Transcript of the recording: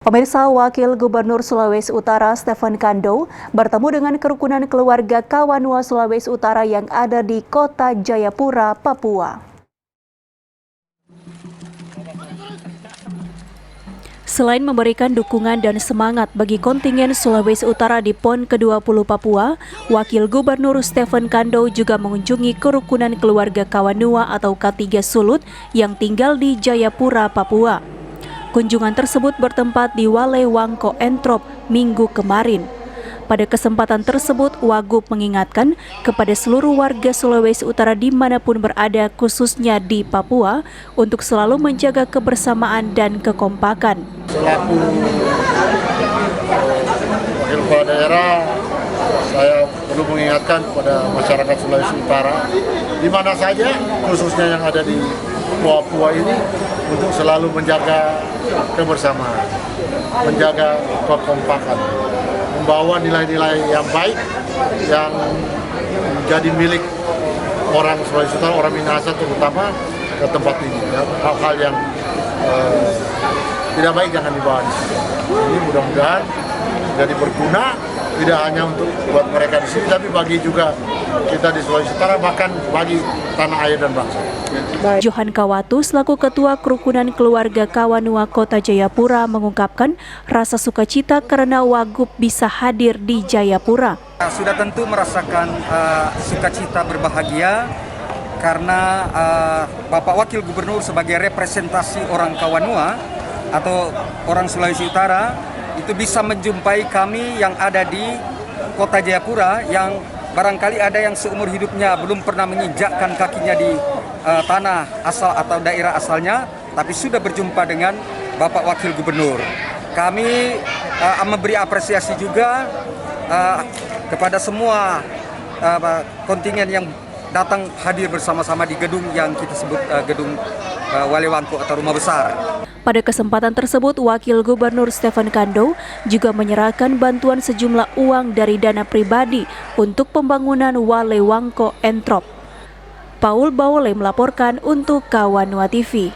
Pemirsa, Wakil Gubernur Sulawesi Utara Stephen Kando bertemu dengan kerukunan keluarga Kawanua Sulawesi Utara yang ada di Kota Jayapura, Papua. Selain memberikan dukungan dan semangat bagi kontingen Sulawesi Utara di PON ke-20 Papua, Wakil Gubernur Stephen Kando juga mengunjungi kerukunan keluarga Kawanua atau K3 Sulut yang tinggal di Jayapura, Papua. Kunjungan tersebut bertempat di Walewangko Entrop Minggu kemarin. Pada kesempatan tersebut, Wagub mengingatkan kepada seluruh warga Sulawesi Utara dimanapun berada, khususnya di Papua, untuk selalu menjaga kebersamaan dan kekompakan. Selaku wakil kepala daerah, saya perlu mengingatkan kepada masyarakat Sulawesi Utara, di mana saja, khususnya yang ada di Papua ini, untuk selalu menjaga kebersamaan, menjaga kekompakan, membawa nilai-nilai yang baik yang menjadi milik orang Sulawesi Utara, orang Minahasa terutama ke tempat ini. Ya. Hal-hal yang tidak baik jangan dibawa di sini. Ini mudah-mudahan jadi berguna, tidak hanya untuk buat mereka di sini, tapi bagi juga kita di Sulawesi Utara, bahkan bagi tanah air dan bangsa. Johan Kawatu selaku Ketua Kerukunan Keluarga Kawanua Kota Jayapura mengungkapkan rasa sukacita karena Wagub bisa hadir di Jayapura. Sudah tentu merasakan sukacita berbahagia karena Bapak Wakil Gubernur sebagai representasi orang Kawanua atau orang Sulawesi Utara itu bisa menjumpai kami yang ada di Kota Jayapura yang barangkali ada yang seumur hidupnya belum pernah menginjakkan kakinya di tanah asal atau daerah asalnya, tapi sudah berjumpa dengan Bapak Wakil Gubernur. Kami memberi apresiasi juga kepada semua kontingen yang datang hadir bersama-sama di gedung yang kita sebut gedung Walewangko atau Rumah Besar. Pada kesempatan tersebut, Wakil Gubernur Stephen Kando juga menyerahkan bantuan sejumlah uang dari dana pribadi untuk pembangunan Walewangko Entrop. Paul Baole melaporkan untuk Kawanua TV.